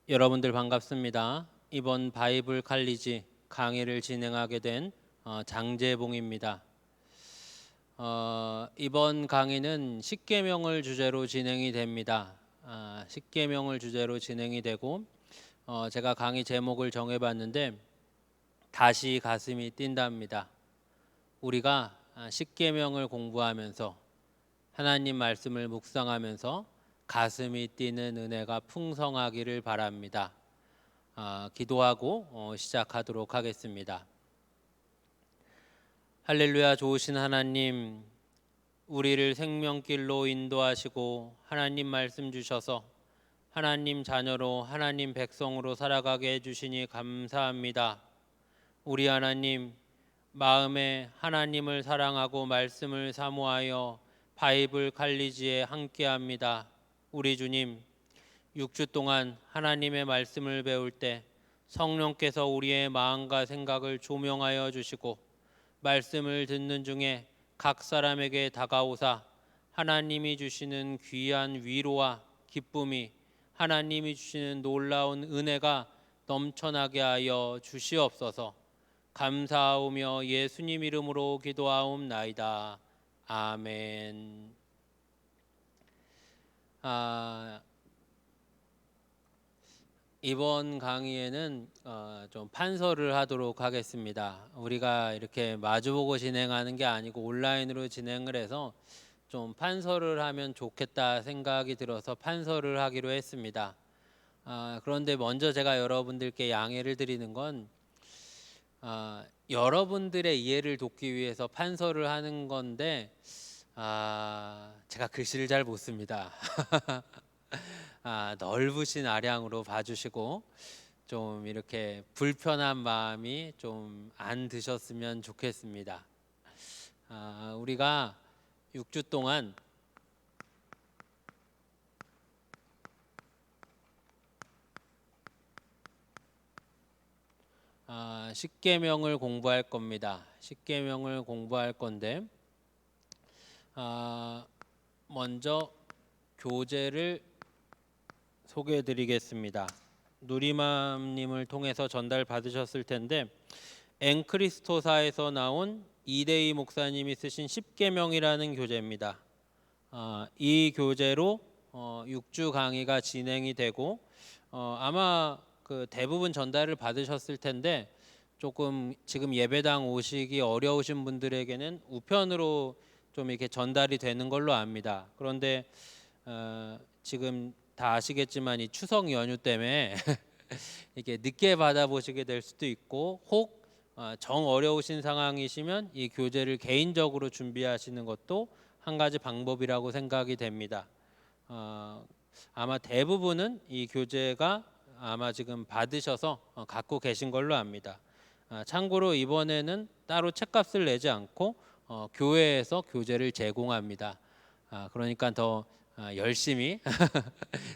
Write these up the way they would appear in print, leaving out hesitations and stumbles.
여러분들 반갑습니다. 이번 바이블 칼리지 강의를 진행하게 된 장재봉입니다. 이번 강의는 십계명을 주제로 진행이 됩니다. 십계명을 주제로 진행이 되고 제가 강의 제목을 정해봤는데 다시 가슴이 뛴답니다. 우리가 십계명을 공부하면서 하나님 말씀을 묵상하면서 가슴이 뛰는 은혜가 풍성하기를 바랍니다. 기도하고 시작하도록 하겠습니다. 할렐루야. 좋으신 하나님, 우리를 생명길로 인도하시고 하나님 말씀 주셔서 하나님 자녀로 하나님 백성으로 살아가게 해주시니 감사합니다. 우리 하나님, 마음에 하나님을 사랑하고 말씀을 사모하여 바이블 칼리지에 함께합니다. 우리 주님, 6주 동안 하나님의 말씀을 배울 때 성령께서 우리의 마음과 생각을 조명하여 주시고 말씀을 듣는 중에 각 사람에게 다가오사 하나님이 주시는 귀한 위로와 기쁨이, 하나님이 주시는 놀라운 은혜가 넘쳐나게 하여 주시옵소서. 감사하오며 예수님 이름으로 기도하옵나이다. 아멘. 이번 강의에는 좀 판서를 하도록 하겠습니다. 우리가 이렇게 마주보고 진행하는 게 아니고 온라인으로 진행을 해서 좀 판서를 하면 좋겠다 생각이 들어서 판서를 하기로 했습니다. 그런데 먼저 제가 여러분들께 양해를 드리는 건 여러분들의 이해를 돕기 위해서 판서를 하는 건데 제가 글씨를 잘 못 씁니다. 넓으신 아량으로 봐주시고 좀 이렇게 불편한 마음이 좀 안 드셨으면 좋겠습니다. 우리가 6주 동안 십계명을 공부할 겁니다. 십계명을 공부할 건데 먼저 교재를 소개해 드리겠습니다. 누리맘님을 통해서 전달 받으셨을 텐데 앵크리스토사에서 나온 이대희 목사님이 쓰신 십계명이라는 교재입니다. 이 교재로 6주 강의가 진행이 되고 아마 그 대부분 전달을 받으셨을 텐데 조금 지금 예배당 오시기 어려우신 분들에게는 우편으로 좀 이렇게 전달이 되는 걸로 압니다. 그런데 지금 다 아시겠지만 이 추석 연휴 때문에 이렇게 늦게 받아보시게 될 수도 있고 혹 정 어려우신 상황이시면 이 교재를 개인적으로 준비하시는 것도 한 가지 방법이라고 생각이 됩니다. 아마 대부분은 이 교재가 아마 지금 받으셔서 갖고 계신 걸로 압니다. 참고로 이번에는 따로 책값을 내지 않고 교회에서 교재를 제공합니다. 그러니까 더 열심히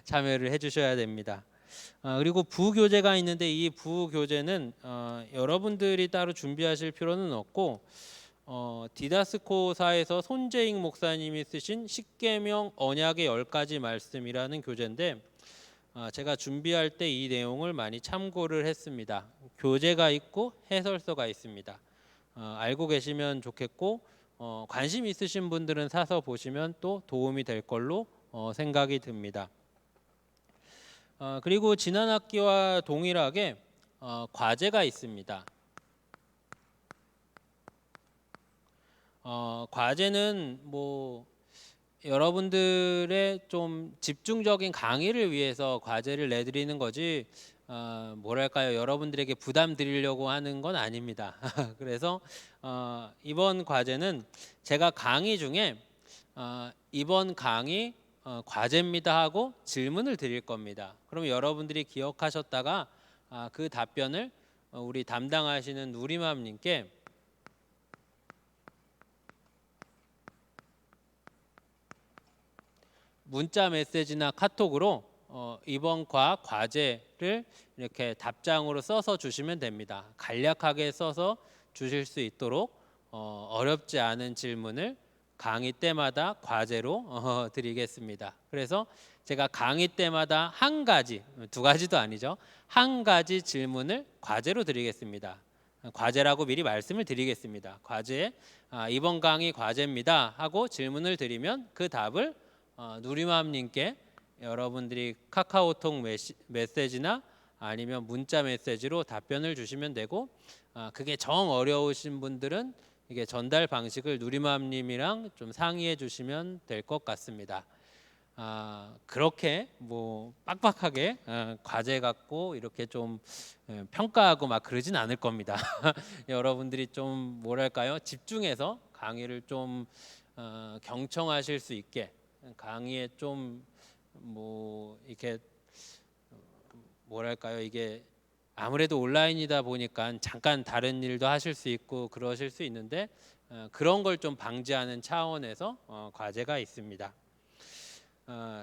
참여를 해주셔야 됩니다. 그리고 부교재가 있는데 이 부교재는 여러분들이 따로 준비하실 필요는 없고 디다스코사에서 손재익 목사님이 쓰신 십계명 언약의 10가지 말씀이라는 교재인데 제가 준비할 때 이 내용을 많이 참고를 했습니다. 교재가 있고 해설서가 있습니다. 알고 계시면 좋겠고 관심 있으신 분들은 사서 보시면 또 도움이 될 걸로 생각이 듭니다. 그리고 지난 학기와 동일하게 과제가 있습니다. 과제는 뭐 여러분들의 좀 집중적인 강의를 위해서 과제를 내드리는 거지 뭐랄까요, 여러분들에게 부담 드리려고 하는 건 아닙니다. 그래서 이번 과제는 제가 강의 중에 이번 강의 과제입니다 하고 질문을 드릴 겁니다. 그럼 여러분들이 기억하셨다가 그 답변을 우리 담당하시는 누리맘님께 문자 메시지나 카톡으로 이번 과제를 이렇게 답장으로 써서 주시면 됩니다. 간략하게 써서 주실 수 있도록 어렵지 않은 질문을 강의 때마다 과제로 드리겠습니다. 그래서 제가 강의 때마다 한 가지, 두 가지도 아니죠. 한 가지 질문을 과제로 드리겠습니다. 과제라고 미리 말씀을 드리겠습니다. 과제, 이번 강의 과제입니다 하고 질문을 드리면 그 답을 누리맘님께 여러분들이 카카오톡 메시지나 아니면 문자 메시지로 답변을 주시면 되고, 그게 정 어려우신 분들은 이게 전달 방식을 누리맘님이랑 좀 상의해 주시면 될 것 같습니다. 그렇게 뭐 빡빡하게 과제 갖고 이렇게 좀 평가하고 막 그러진 않을 겁니다. 여러분들이 좀 뭐랄까요, 집중해서 강의를 좀 경청하실 수 있게, 강의에 좀 뭐 이렇게 뭐랄까요, 이게 아무래도 온라인이다 보니까 잠깐 다른 일도 하실 수 있고 그러실 수 있는데, 그런 걸 좀 방지하는 차원에서 과제가 있습니다.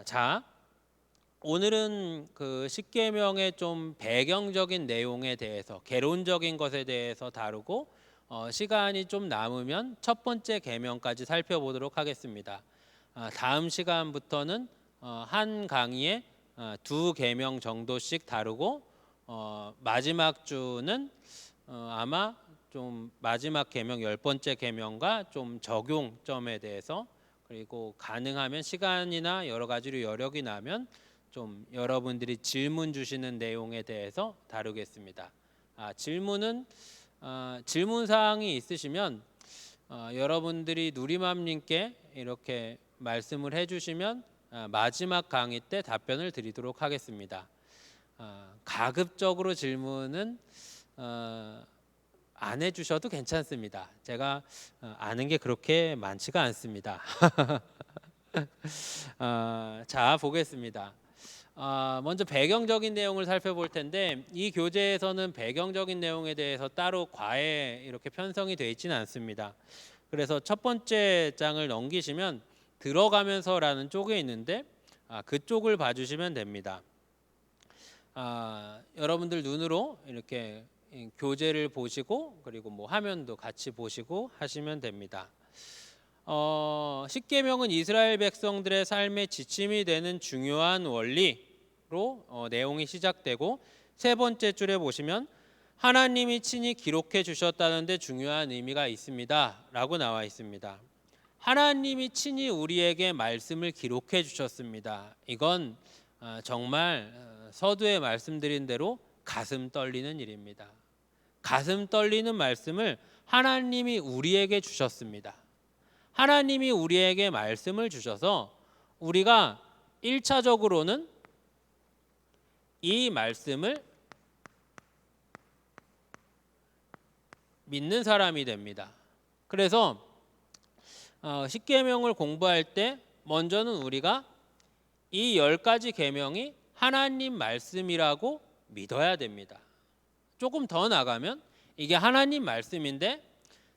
자, 오늘은 그 십계명의 좀 배경적인 내용에 대해서, 개론적인 것에 대해서 다루고, 시간이 좀 남으면 첫 번째 계명까지 살펴보도록 하겠습니다. 다음 시간부터는 한 강의에 두 계명 정도씩 다루고, 마지막 주는 아마 좀 마지막 계명 10번째 계명과 좀 적용점에 대해서, 그리고 가능하면 시간이나 여러 가지로 여력이 나면 좀 여러분들이 질문 주시는 내용에 대해서 다루겠습니다. 질문은 질문 사항이 있으시면 여러분들이 누리맘님께 이렇게 말씀을 해주시면 마지막 강의 때 답변을 드리도록 하겠습니다. 가급적으로 질문은 안 해주셔도 괜찮습니다. 제가 아는 게 그렇게 많지가 않습니다. 자, 보겠습니다. 먼저 배경적인 내용을 살펴볼 텐데, 이 교재에서는 배경적인 내용에 대해서 따로 과에 이렇게 편성이 되어 있지는 않습니다. 그래서 첫 번째 장을 넘기시면 들어가면서라는 쪽에 있는데, 그쪽을 봐주시면 됩니다. 여러분들 눈으로 이렇게 교재를 보시고, 그리고 뭐 화면도 같이 보시고 하시면 됩니다. 십계명은 이스라엘 백성들의 삶의 지침이 되는 중요한 원리로 내용이 시작되고, 세 번째 줄에 보시면 하나님이 친히 기록해 주셨다는데 중요한 의미가 있습니다 라고 나와 있습니다. 하나님이 친히 우리에게 말씀을 기록해 주셨습니다. 이건 정말 서두에 말씀드린 대로 가슴 떨리는 일입니다. 가슴 떨리는 말씀을 하나님이 우리에게 주셨습니다. 하나님이 우리에게 말씀을 주셔서 우리가 1차적으로는 이 말씀을 믿는 사람이 됩니다. 그래서 십계명을 공부할 때 먼저는 우리가 이 10가지 계명이 하나님 말씀이라고 믿어야 됩니다. 조금 더 나가면 이게 하나님 말씀인데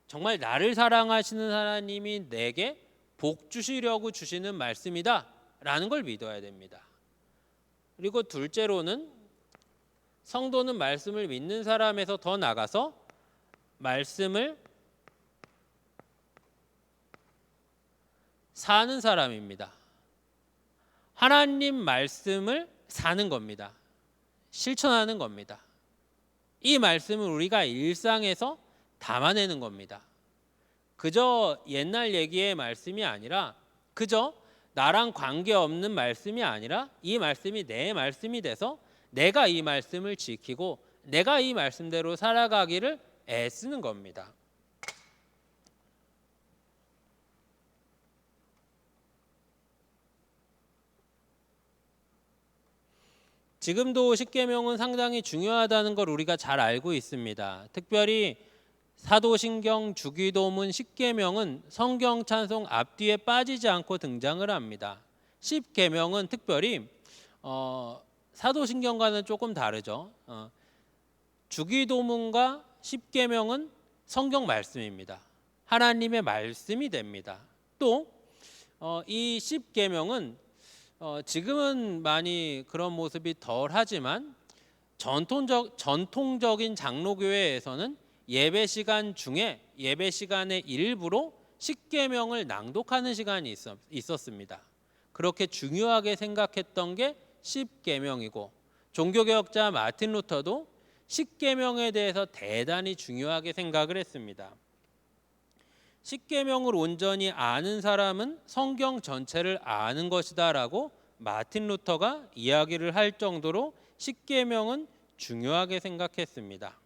정말 나를 사랑하시는 하나님이 내게 복 주시려고 주시는 말씀이다 라는 걸 믿어야 됩니다. 그리고 둘째로는 성도는 말씀을 믿는 사람에서 더 나가서 말씀을 사는 사람입니다. 하나님 말씀을 사는 겁니다. 실천하는 겁니다. 이 말씀을 우리가 일상에서 담아내는 겁니다. 그저 옛날 얘기의 말씀이 아니라, 그저 나랑 관계없는 말씀이 아니라 이 말씀이 내 말씀이 돼서 내가 이 말씀을 지키고 내가 이 말씀대로 살아가기를 애쓰는 겁니다. 지금도 십계명은 상당히 중요하다는 걸 우리가 잘 알고 있습니다. 특별히 사도신경, 주기도문, 십계명은 성경 찬송 앞뒤에 빠지지 않고 등장을 합니다. 십계명은 특별히 사도신경과는 조금 다르죠. 주기도문과 십계명은 성경 말씀입니다. 하나님의 말씀이 됩니다. 또 이 십계명은 지금은 많이 그런 모습이 덜하지만 전통적인 장로교회에서는 예배 시간 중에 예배 시간의 일부로 십계명을 낭독하는 시간이 있었습니다. 그렇게 중요하게 생각했던 게 십계명이고, 종교개혁자 마틴 루터도 십계명에 대해서 대단히 중요하게 생각을 했습니다. 십계명을 온전히 아는 사람은 성경 전체를 아는 것이다라고 마틴 루터가 이야기를 할 정도로 십계명은 중요하게 생각했습니다.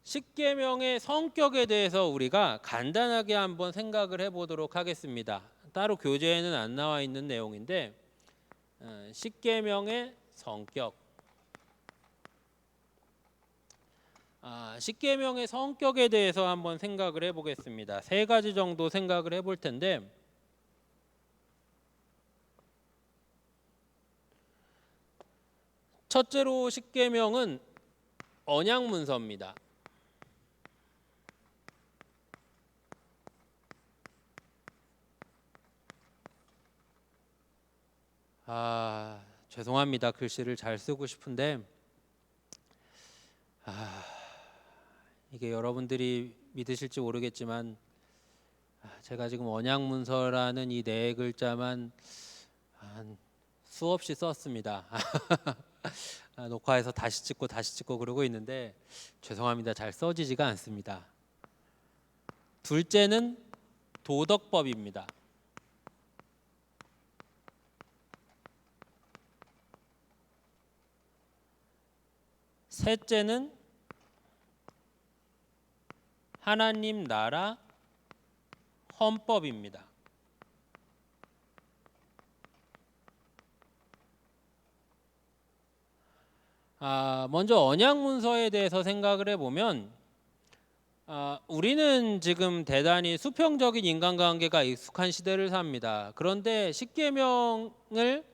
십계명의 성격에 대해서 우리가 간단하게 한번 생각을 해보도록 하겠습니다. 따로 교재에는 안 나와 있는 내용인데, 십계명의 성격. 십계명의 성격에 대해서 한번 생각을 해보겠습니다. 세 가지 정도 생각을 해볼 텐데, 첫째로 십계명은 언약문서입니다. 죄송합니다. 글씨를 잘 쓰고 싶은데 이게 여러분들이 믿으실지 모르겠지만 제가 지금 언약문서라는 이 네 글자만 수없이 썼습니다. 녹화해서 다시 찍고 그러고 있는데 죄송합니다. 잘 써지지가 않습니다. 둘째는 도덕법입니다. 셋째는 하나님 나라 헌법입니다. 먼저 언약문서에 대해서 생각을 해보면 우리는 지금 대단히 수평적인 인간관계가 익숙한 시대를 삽니다. 그런데 십계명을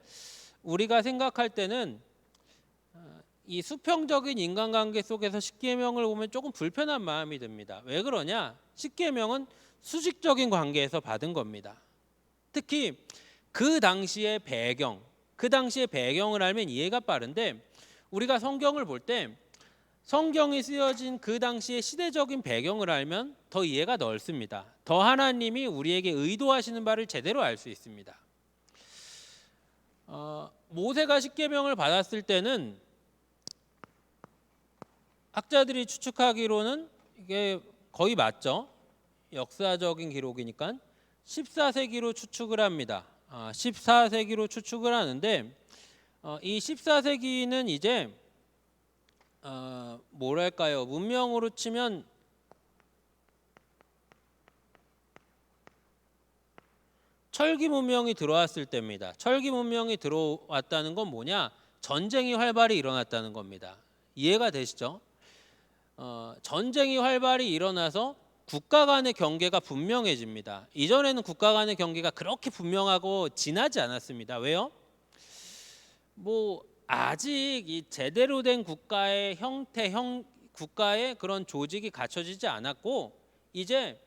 우리가 생각할 때는 이 수평적인 인간관계 속에서 십계명을 보면 조금 불편한 마음이 듭니다. 왜 그러냐? 십계명은 수직적인 관계에서 받은 겁니다. 특히 그 당시의 배경을 알면 이해가 빠른데, 우리가 성경을 볼 때 성경이 쓰여진 그 당시의 시대적인 배경을 알면 더 이해가 넓습니다. 더 하나님이 우리에게 의도하시는 바를 제대로 알 수 있습니다. 모세가 십계명을 받았을 때는 학자들이 추측하기로는 이게 거의 맞죠. 역사적인 기록이니까 14세기로 추측을 합니다. 14세기로 추측을 하는데 이 14세기는 이제 뭐랄까요, 문명으로 치면 철기 문명이 들어왔을 때입니다. 철기 문명이 들어왔다는 건 뭐냐? 전쟁이 활발히 일어났다는 겁니다. 이해가 되시죠? 전쟁이 활발히 일어나서 국가 간의 경계가 분명해집니다. 이전에는 국가 간의 경계가 그렇게 분명하고 진하지 않았습니다. 왜요? 아직 이 제대로 된 국가의 국가의 그런 조직이 갖춰지지 않았고, 이제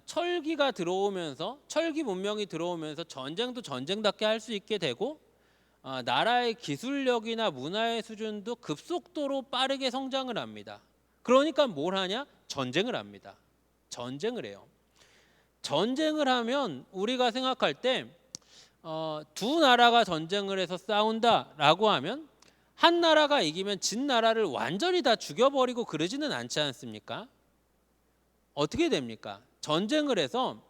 철기가 들어오면서, 철기 문명이 들어오면서 전쟁도 전쟁답게 할 수 있게 되고, 나라의 기술력이나 문화의 수준도 급속도로 빠르게 성장을 합니다. 그러니까 뭘 하냐? 전쟁을 합니다. 전쟁을 해요. 전쟁을 하면 우리가 생각할 때 두 나라가 전쟁을 해서 싸운다라고 하면 한 나라가 이기면 진 나라를 완전히 다 죽여버리고 그러지는 않지 않습니까? 어떻게 됩니까? 전쟁을 해서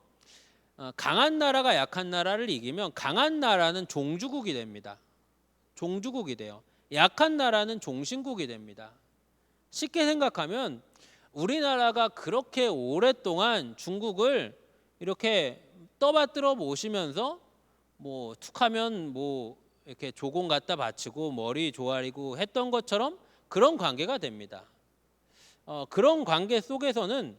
강한 나라가 약한 나라를 이기면 강한 나라는 종주국이 됩니다. 종주국이 돼요. 약한 나라는 종신국이 됩니다. 쉽게 생각하면 우리나라가 그렇게 오랫동안 중국을 이렇게 떠받들어 모시면서 툭하면 이렇게 조공 갖다 바치고 머리 조아리고 했던 것처럼 그런 관계가 됩니다. 그런 관계 속에서는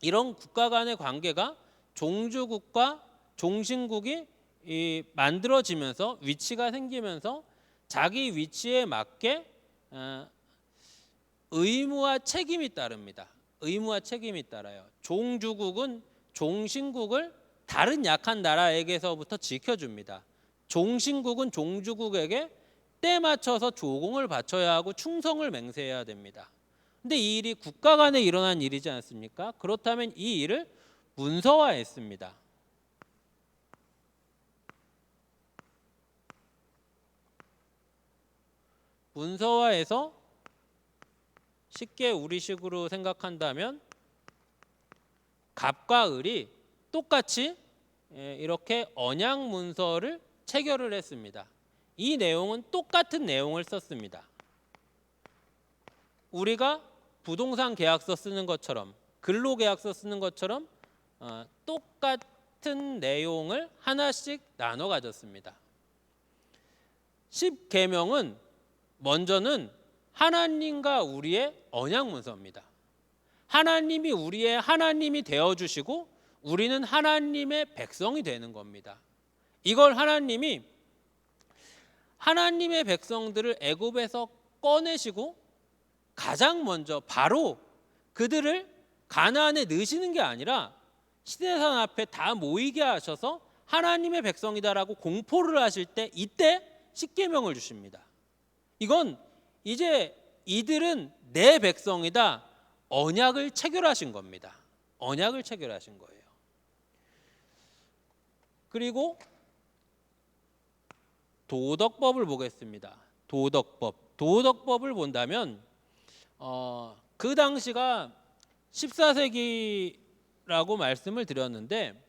이런 국가 간의 관계가 종주국과 종신국이 만들어지면서 위치가 생기면서 자기 위치에 맞게 의무와 책임이 따릅니다. 의무와 책임이 따라요. 종주국은 종신국을 다른 약한 나라에게서부터 지켜줍니다. 종신국은 종주국에게 때 맞춰서 조공을 바쳐야 하고 충성을 맹세해야 됩니다. 근데 이 일이 국가 간에 일어난 일이지 않습니까? 그렇다면 이 일을 문서화했습니다. 문서화해서 쉽게 우리식으로 생각한다면 갑과 을이 똑같이 이렇게 언약 문서를 체결을 했습니다. 이 내용은 똑같은 내용을 썼습니다. 우리가 부동산 계약서 쓰는 것처럼, 근로계약서 쓰는 것처럼 똑같은 내용을 하나씩 나눠 가졌습니다. 10계명은 먼저는 하나님과 우리의 언약 문서입니다. 하나님이 우리의 하나님이 되어주시고 우리는 하나님의 백성이 되는 겁니다. 이걸 하나님이 하나님의 백성들을 애굽에서 꺼내시고 가장 먼저 바로 그들을 가나안에 넣으시는 게 아니라 시내산 앞에 다 모이게 하셔서 하나님의 백성이다라고 공포를 하실 때 이때 십계명을 주십니다. 이건 이제 이들은 내 백성이다, 언약을 체결하신 겁니다. 언약을 체결하신 거예요. 그리고 도덕법을 보겠습니다. 도덕법을 본다면 그 당시가 14세기라고 말씀을 드렸는데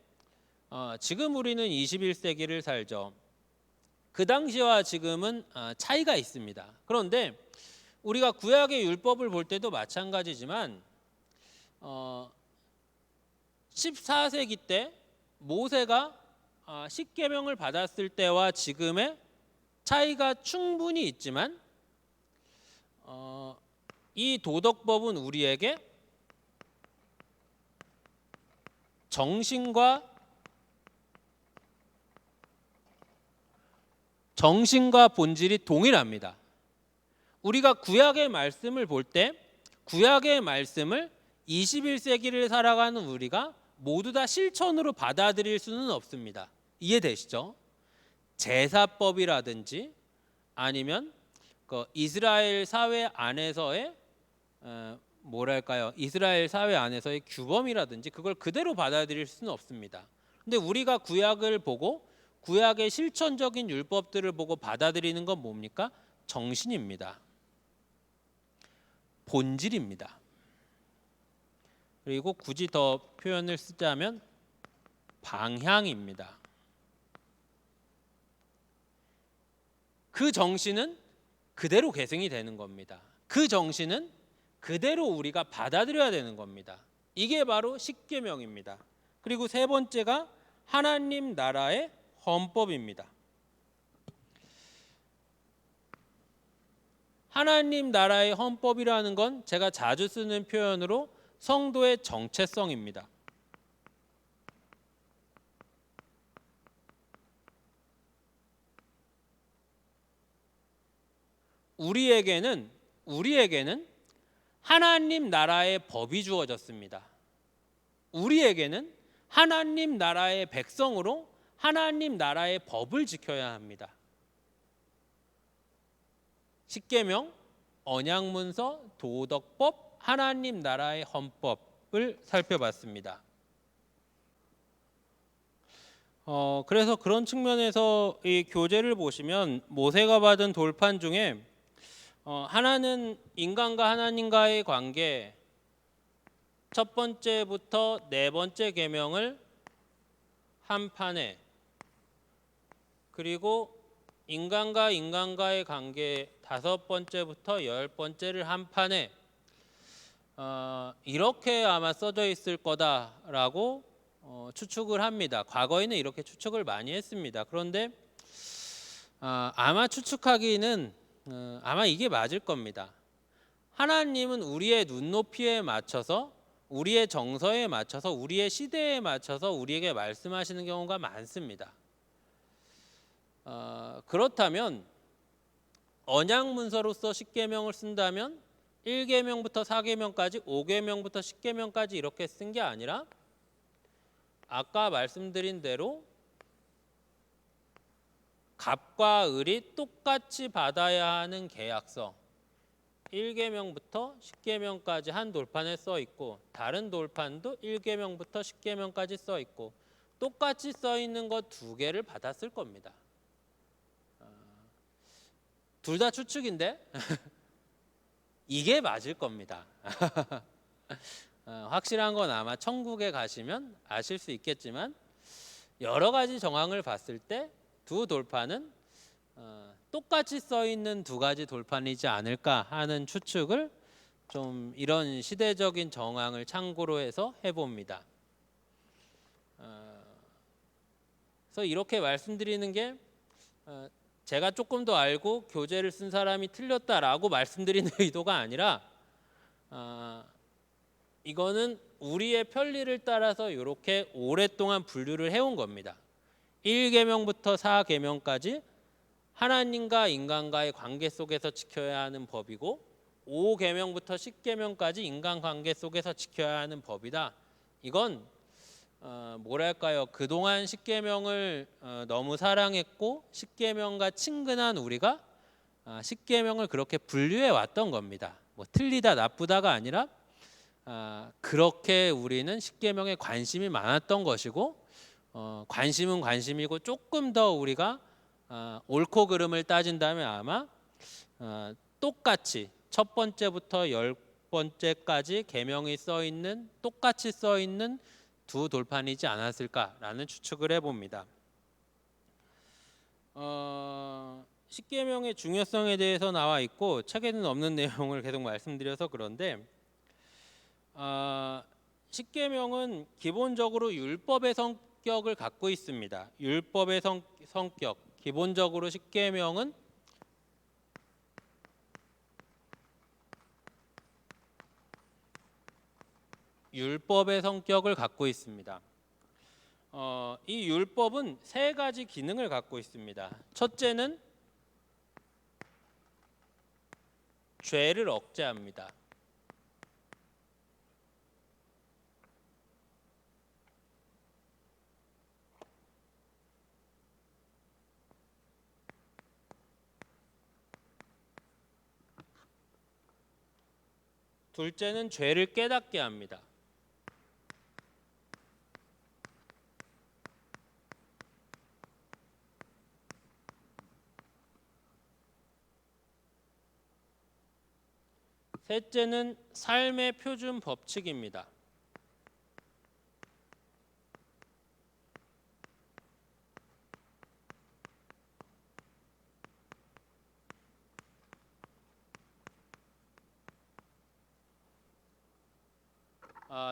지금 우리는 21세기를 살죠. 그 당시와 지금은 차이가 있습니다. 그런데 우리가 구약의 율법을 볼 때도 마찬가지지만 14세기 때 모세가 십계명을 받았을 때와 지금의 차이가 충분히 있지만 이 도덕법은 우리에게 정신과 본질이 동일합니다. 우리가 구약의 말씀을 볼 때 구약의 말씀을 21세기를 살아가는 우리가 모두 다 실천으로 받아들일 수는 없습니다. 이해되시죠? 제사법이라든지 아니면 그 이스라엘 사회 안에서의 이스라엘 사회 안에서의 규범이라든지 그걸 그대로 받아들일 수는 없습니다. 근데 우리가 구약을 보고 구약의 실천적인 율법들을 보고 받아들이는 건 뭡니까? 정신입니다. 본질입니다. 그리고 굳이 더 표현을 쓰자면 방향입니다. 그 정신은 그대로 계승이 되는 겁니다. 그 정신은 그대로 우리가 받아들여야 되는 겁니다. 이게 바로 십계명입니다. 그리고 세 번째가 하나님 나라의 헌법입니다. 하나님 나라의 헌법이라는 건 제가 자주 쓰는 표현으로 성도의 정체성입니다. 우리에게는 하나님 나라의 법이 주어졌습니다. 우리에게는 하나님 나라의 백성으로 하나님 나라의 법을 지켜야 합니다. 십계명, 언약문서, 도덕법, 하나님 나라의 헌법을 살펴봤습니다. 그래서 그런 측면에서 이 교재를 보시면 모세가 받은 돌판 중에 하나는 인간과 하나님과의 관계, 첫 번째부터 네 번째 계명을 한 판에, 그리고 인간과 인간과의 관계 다섯 번째부터 열 번째를 한 판에 이렇게 아마 써져 있을 거다라고 추측을 합니다. 과거에는 이렇게 추측을 많이 했습니다. 그런데 아마 추측하기는 아마 이게 맞을 겁니다. 하나님은 우리의 눈높이에 맞춰서, 우리의 정서에 맞춰서, 우리의 시대에 맞춰서 우리에게 말씀하시는 경우가 많습니다. 그렇다면 언약 문서로서 십계명을 쓴다면 1계명부터 4계명까지, 5계명부터 10계명까지 이렇게 쓴 게 아니라 아까 말씀드린 대로 갑과 을이 똑같이 받아야 하는 계약서 1계명부터 10계명까지 한 돌판에 써 있고, 다른 돌판도 1계명부터 10계명까지 써 있고, 똑같이 써 있는 것 두 개를 받았을 겁니다. 둘 다 추측인데 이게 맞을 겁니다. 확실한 건 아마 천국에 가시면 아실 수 있겠지만 여러 가지 정황을 봤을 때 두 돌판은 똑같이 써 있는 두 가지 돌판이지 않을까 하는 추측을 좀 이런 시대적인 정황을 참고로 해서 해봅니다. 그래서 이렇게 말씀드리는 게 제가 조금 더 알고 교재를 쓴 사람이 틀렸다라고 말씀드리는 의도가 아니라 이거는 우리의 편리를 따라서 이렇게 오랫동안 분류를 해온 겁니다. 1계명부터 4계명까지 하나님과 인간과의 관계 속에서 지켜야 하는 법이고 5계명부터 10계명까지 인간관계 속에서 지켜야 하는 법이다. 이건 뭐랄까요? 그동안 10계명을 너무 사랑했고 10계명과 친근한 우리가 10계명을 그렇게 분류해 왔던 겁니다. 뭐 틀리다 나쁘다가 아니라 그렇게 우리는 10계명에 관심이 많았던 것이고 관심은 관심이고 조금 더 우리가 옳고 그름을 따진다면 아마 똑같이 첫 번째부터 10번째까지 계명이 써 있는 똑같이 써 있는 두 돌판이지 않았을까라는 추측을 해봅니다. 10계명의 중요성에 대해서 나와 있고 책에는 없는 내용을 계속 말씀드려서 그런데 10계명은 기본적으로 율법의 성격을 갖고 있습니다. 율법의 성격, 기본적으로 10계명은 율법의 성격을 갖고 있습니다. 이 율법은 세 가지 기능을 갖고 있습니다. 첫째는 죄를 억제합니다. 둘째는 죄를 깨닫게 합니다. 셋째는 삶의 표준 법칙입니다.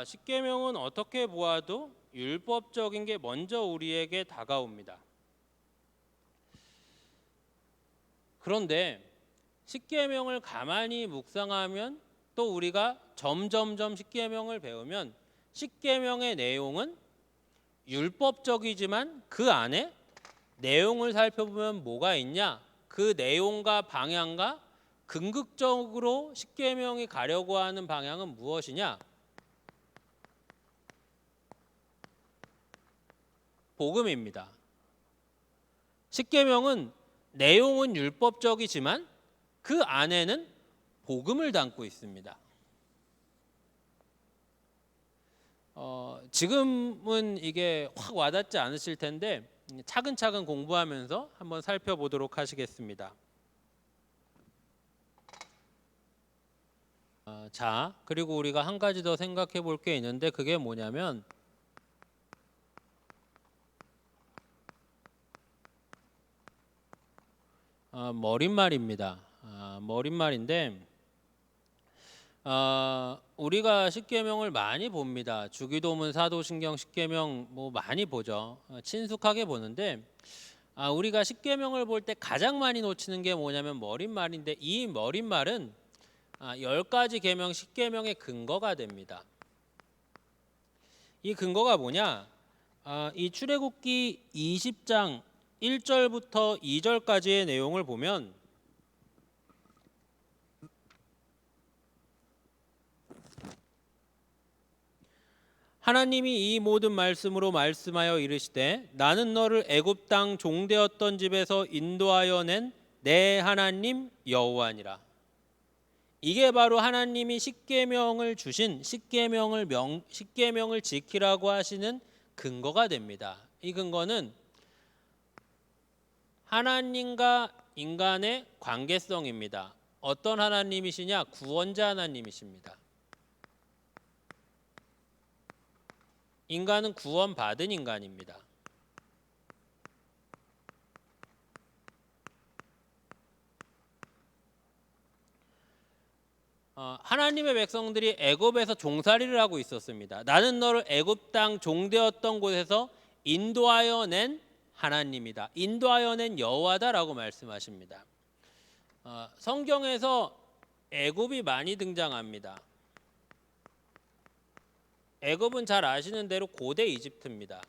십계명은 어떻게 보아도 율법적인 게 먼저 우리에게 다가옵니다. 그런데 십계명을 가만히 묵상하면 또 우리가 점점점 십계명을 배우면 십계명의 내용은 율법적이지만 그 안에 내용을 살펴보면 뭐가 있냐? 그 내용과 방향과 궁극적으로 십계명이 가려고 하는 방향은 무엇이냐? 복음입니다. 십계명은 내용은 율법적이지만 그 안에는 복음을 담고 있습니다. 지금은 이게 확 와닿지 않으실 텐데 차근차근 공부하면서 한번 살펴보도록 하시겠습니다. 자, 그리고 우리가 한 가지 더 생각해 볼 게 있는데 그게 뭐냐면 머릿말입니다. 머릿말인데 우리가 십계명을 많이 봅니다. 주기도문, 사도신경, 십계명 뭐 많이 보죠. 친숙하게 보는데 우리가 십계명을 볼 때 가장 많이 놓치는 게 뭐냐면 머릿말인데 이 머릿말은 10가지 계명, 십계명의 근거가 됩니다. 이 근거가 뭐냐? 이 출애굽기 20장 1절부터 2절까지의 내용을 보면 하나님이 이 모든 말씀으로 말씀하여 이르시되 나는 너를 애굽 땅 종되었던 집에서 인도하여 낸 내 하나님 여호와니라. 이게 바로 하나님이 십계명을 주신 십계명을 지키라고 하시는 근거가 됩니다. 이 근거는 하나님과 인간의 관계성입니다. 어떤 하나님이시냐? 구원자 하나님이십니다. 인간은 구원받은 인간입니다. 하나님의 백성들이 애굽에서 종살이를 하고 있었습니다. 나는 너를 애굽 땅 종되었던 곳에서 인도하여 낸 하나님이다. 인도하여 낸 여호와다라고 말씀하십니다. 성경에서 애굽이 많이 등장합니다. 애굽은 잘 아시는 대로 고대 이집트입니다.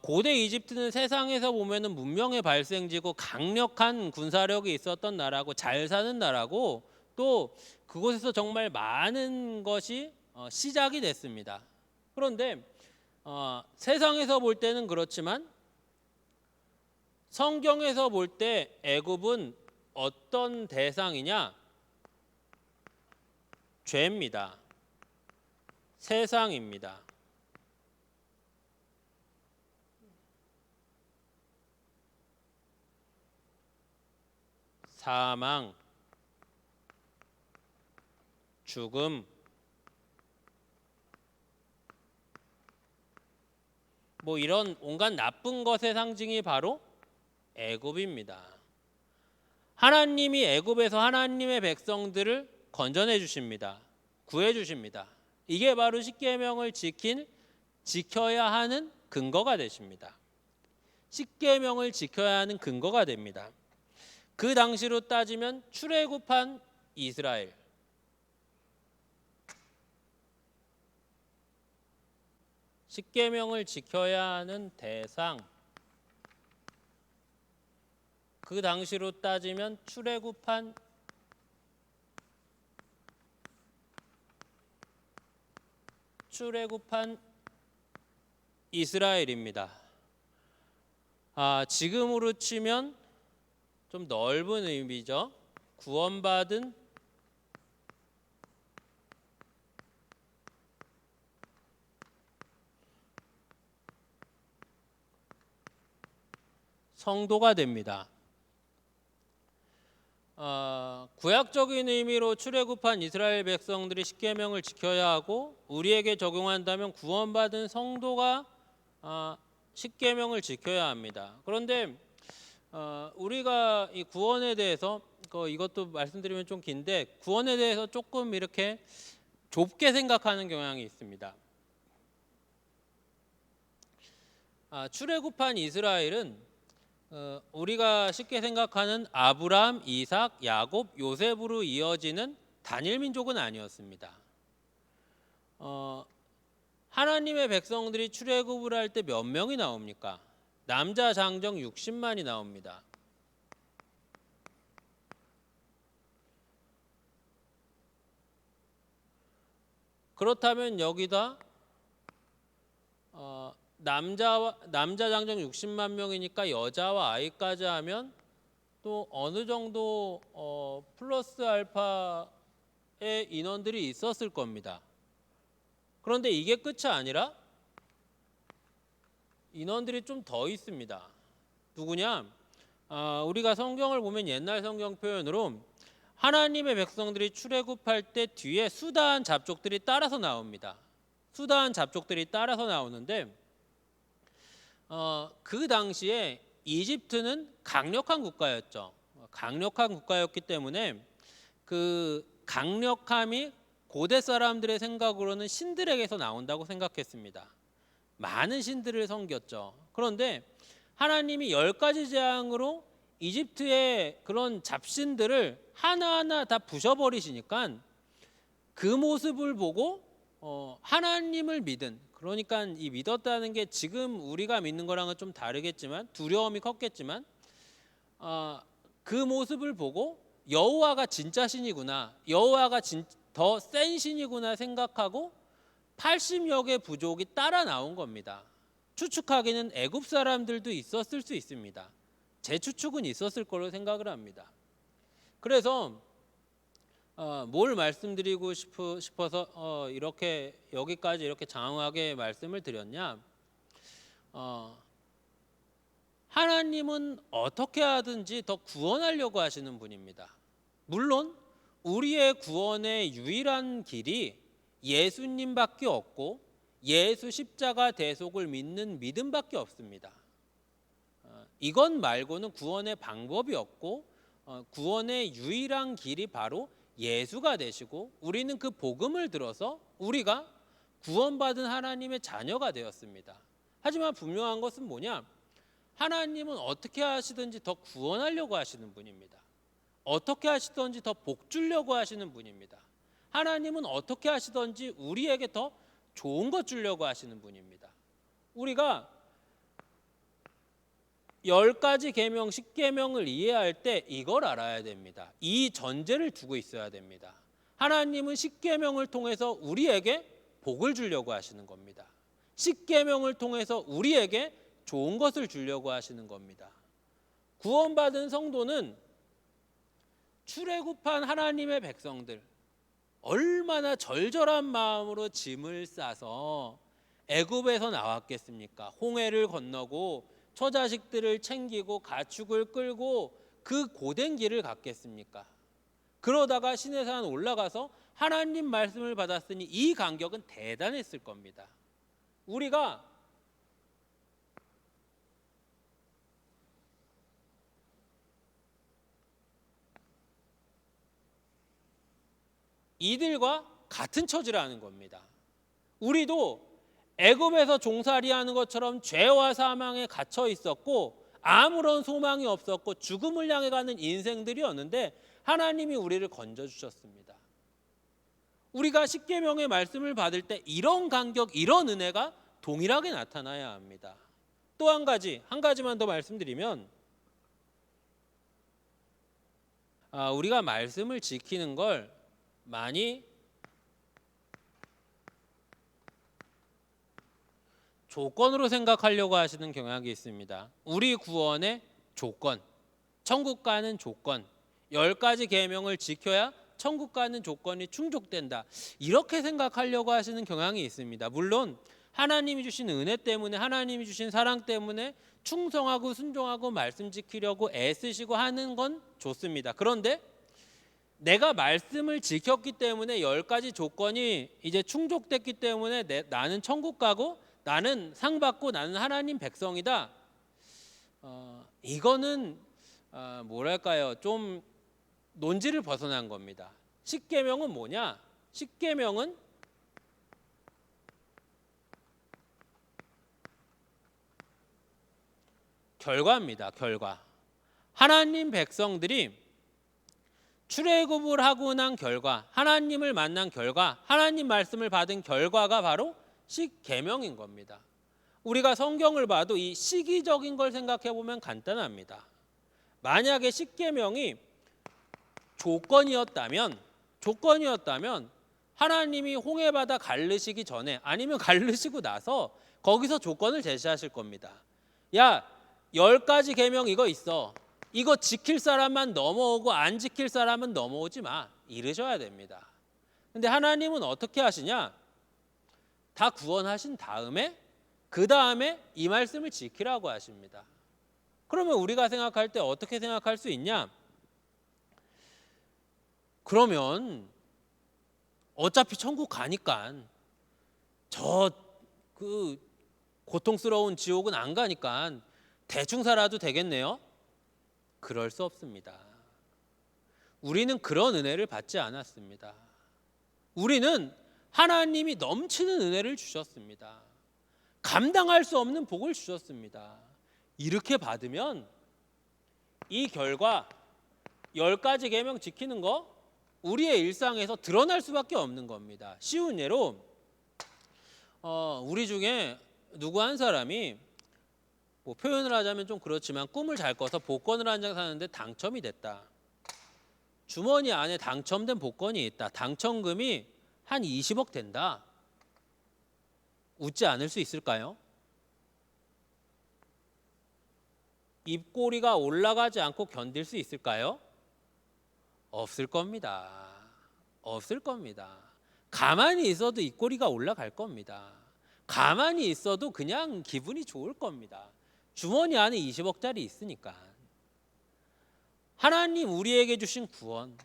고대 이집트는 세상에서 보면은 문명의 발생지고 강력한 군사력이 있었던 나라고 잘 사는 나라고 또 그곳에서 정말 많은 것이 시작이 됐습니다. 그런데 세상에서 볼 때는 그렇지만 성경에서 볼 때 애굽은 어떤 대상이냐? 죄입니다. 세상입니다. 사망, 죽음, 뭐 이런 온갖 나쁜 것의 상징이 바로 애굽입니다. 하나님이 애굽에서 하나님의 백성들을 건져내 주십니다. 구해 주십니다. 이게 바로 십계명을 지켜야 하는 근거가 되십니다. 십계명을 지켜야 하는 근거가 됩니다. 그 당시로 따지면 출애굽한 이스라엘, 십계명을 지켜야 하는 대상, 그 당시로 따지면 출애굽한 이스라엘입니다. 지금으로 치면 좀 넓은 의미죠. 구원받은 성도가 됩니다. 구약적인 의미로 출애굽한 이스라엘 백성들이 십계명을 지켜야 하고 우리에게 적용한다면 구원받은 성도가 십계명을 지켜야 합니다. 그런데 우리가 이 구원에 대해서 이것도 말씀드리면 좀 긴데 구원에 대해서 조금 이렇게 좁게 생각하는 경향이 있습니다. 출애굽한 이스라엘은 우리가 쉽게 생각하는 아브라함, 이삭, 야곱, 요셉으로 이어지는 단일 민족은 아니었습니다. 하나님의 백성들이 출애굽을 할 때 몇 명이 나옵니까? 남자 장정 60만이 나옵니다. 그렇다면 여기다 남자 장정 60만 명이니까 여자와 아이까지 하면 또 어느 정도 플러스 알파의 인원들이 있었을 겁니다. 그런데 이게 끝이 아니라 인원들이 좀 더 있습니다. 누구냐? 우리가 성경을 보면 옛날 성경 표현으로 하나님의 백성들이 출애굽할 때 뒤에 수다한 잡족들이 따라서 나옵니다. 수다한 잡족들이 따라서 나오는데 그 당시에 이집트는 강력한 국가였죠. 강력한 국가였기 때문에 그 강력함이 고대 사람들의 생각으로는 신들에게서 나온다고 생각했습니다. 많은 신들을 섬겼죠. 그런데 하나님이 10가지 재앙으로 이집트의 그런 잡신들을 하나하나 다 부셔버리시니까 그 모습을 보고 하나님을 믿은, 그러니까 이 믿었다는 게 지금 우리가 믿는 거랑은 좀 다르겠지만 두려움이 컸겠지만 그 모습을 보고 여호와가 진짜 신이구나, 여호와가 더 센 신이구나 생각하고 80여 개 부족이 따라 나온 겁니다. 추측하기는 애굽 사람들도 있었을 수 있습니다. 제 추측은 있었을 거로 생각을 합니다. 그래서 뭘 말씀드리고 싶어서 이렇게 여기까지 이렇게 장황하게 말씀을 드렸냐? 하나님은 어떻게 하든지 더 구원하려고 하시는 분입니다. 물론 우리의 구원의 유일한 길이 예수님밖에 없고 예수 십자가 대속을 믿는 믿음밖에 없습니다. 이것 말고는 구원의 방법이 없고 구원의 유일한 길이 바로 예수가 되시고 우리는 그 복음을 들어서 우리가 구원받은 하나님의 자녀가 되었습니다. 하지만 분명한 것은 뭐냐? 하나님은 어떻게 하시든지 더 구원하려고 하시는 분입니다. 어떻게 하시든지 더 복 주려고 하시는 분입니다. 하나님은 어떻게 하시든지 우리에게 더 좋은 것 주려고 하시는 분입니다. 우리가 10가지 계명, 10계명을 이해할 때 이걸 알아야 됩니다. 이 전제를 두고 있어야 됩니다. 하나님은 10계명을 통해서 우리에게 복을 주려고 하시는 겁니다. 10계명을 통해서 우리에게 좋은 것을 주려고 하시는 겁니다. 구원받은 성도는 출애굽한 하나님의 백성들, 얼마나 절절한 마음으로 짐을 싸서 애굽에서 나왔겠습니까? 홍해를 건너고 처자식들을 챙기고 가축을 끌고 그 고된 길을 갔겠습니까? 그러다가 시내산 올라가서 하나님 말씀을 받았으니 이 간격은 대단했을 겁니다. 우리가 이들과 같은 처지라는 겁니다. 우리도 애굽에서 종살이하는 것처럼 죄와 사망에 갇혀 있었고 아무런 소망이 없었고 죽음을 향해 가는 인생들이었는데 하나님이 우리를 건져주셨습니다. 우리가 십계명의 말씀을 받을 때 이런 간격, 이런 은혜가 동일하게 나타나야 합니다. 또 한 가지만 더 말씀드리면 우리가 말씀을 지키는 걸 많이 조건으로 생각하려고 하시는 경향이 있습니다. 우리 구원의 조건, 천국 가는 조건, 10가지 계명을 지켜야 천국 가는 조건이 충족된다. 이렇게 생각하려고 하시는 경향이 있습니다. 물론 하나님이 주신 은혜 때문에, 하나님이 주신 사랑 때문에 충성하고 순종하고 말씀 지키려고 애쓰시고 하는 건 좋습니다. 그런데 내가 말씀을 지켰기 때문에 10가지 조건이 이제 충족됐기 때문에 나는 천국 가고 나는 상 받고 나는 하나님 백성이다. 이거는 뭐랄까요? 좀 논지를 벗어난 겁니다. 십계명은 뭐냐? 십계명은 결과입니다. 결과. 하나님 백성들이 출애굽을 하고 난 결과, 하나님을 만난 결과, 하나님 말씀을 받은 결과가 바로 십계명인 겁니다. 우리가 성경을 봐도 이 시기적인 걸 생각해 보면 간단합니다. 만약에 십계명이 조건이었다면 하나님이 홍해바다 가르시기 전에 아니면 가르시고 나서 거기서 조건을 제시하실 겁니다. 야, 10가지 계명 이거 있어. 이거 지킬 사람만 넘어오고 안 지킬 사람은 넘어오지 마. 이러셔야 됩니다. 근데 하나님은 어떻게 하시냐? 다 구원하신 다음에 그 다음에 이 말씀을 지키라고 하십니다. 그러면 우리가 생각할 때 어떻게 생각할 수 있냐? 그러면 어차피 천국 가니까 저 그 고통스러운 지옥은 안 가니까 대충 살아도 되겠네요? 그럴 수 없습니다. 우리는 그런 은혜를 받지 않았습니다. 우리는 하나님이 넘치는 은혜를 주셨습니다. 감당할 수 없는 복을 주셨습니다. 이렇게 받으면 이 결과 10가지 계명 지키는 거 우리의 일상에서 드러날 수밖에 없는 겁니다. 쉬운 예로 우리 중에 누구 한 사람이 뭐 표현을 하자면 좀 그렇지만 꿈을 잘 꿔서 복권을 한 장 사는데 당첨이 됐다. 주머니 안에 당첨된 복권이 있다. 당첨금이 한 20억 된다. 웃지 않을 수 있을까요? 입꼬리가 올라가지 않고 견딜 수 있을까요? 없을 겁니다. 없을 겁니다. 가만히 있어도 입꼬리가 올라갈 겁니다. 가만히 있어도 그냥 기분이 좋을 겁니다. 주머니 안에 20억짜리 있으니까. 하나님 우리에게 주신 구원,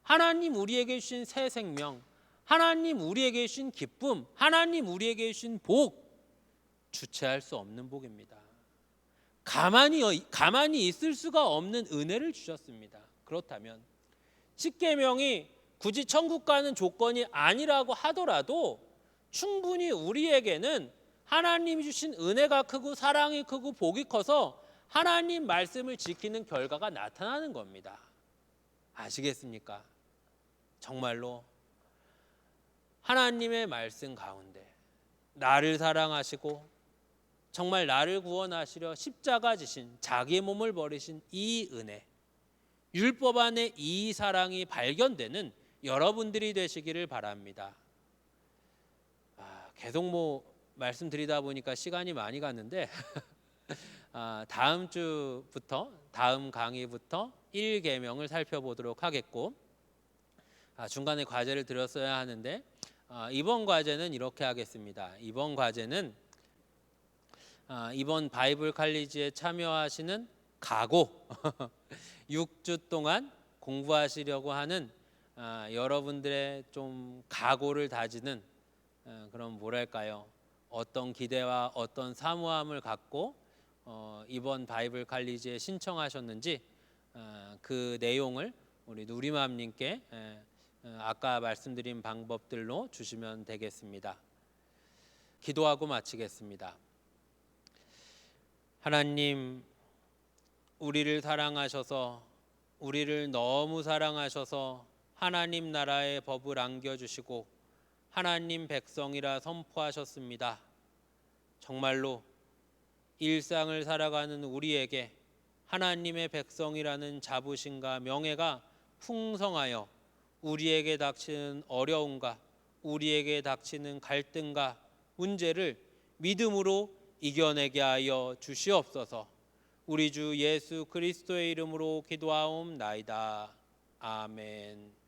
하나님 우리에게 주신 새 생명, 하나님 우리에게 주신 기쁨, 하나님 우리에게 주신 복, 주체할 수 없는 복입니다. 가만히 있을 수가 없는 은혜를 주셨습니다. 그렇다면 십계명이 굳이 천국 가는 조건이 아니라고 하더라도 충분히 우리에게는 하나님이 주신 은혜가 크고 사랑이 크고 복이 커서 하나님 말씀을 지키는 결과가 나타나는 겁니다. 아시겠습니까? 정말로 하나님의 말씀 가운데 나를 사랑하시고 정말 나를 구원하시려 십자가 지신 자기의 몸을 버리신 이 은혜, 율법 안에 이 사랑이 발견되는 여러분들이 되시기를 바랍니다. 계속 말씀드리다 보니까 시간이 많이 갔는데 다음 주부터 다음 강의부터 1계명을 살펴보도록 하겠고, 중간에 과제를 드렸어야 하는데 이번 과제는 이렇게 하겠습니다. 이번 과제는 이번 바이블 칼리지에 참여하시는 각오 6주 동안 공부하시려고 하는 여러분들의 좀 각오를 다지는 그런 뭐랄까요, 어떤 기대와 어떤 사모함을 갖고 이번 바이블 칼리지에 신청하셨는지 그 내용을 우리 누리맘님께 아까 말씀드린 방법들로 주시면 되겠습니다. 기도하고 마치겠습니다. 하나님, 우리를 사랑하셔서, 우리를 너무 사랑하셔서 하나님 나라의 법을 안겨주시고 하나님 백성이라 선포하셨습니다. 정말로 일상을 살아가는 우리에게 하나님의 백성이라는 자부심과 명예가 풍성하여 우리에게 닥치는 어려움과 우리에게 닥치는 갈등과 문제를 믿음으로 이겨내게 하여 주시옵소서. 우리 주 예수 그리스도의 이름으로 기도하옵나이다. 아멘.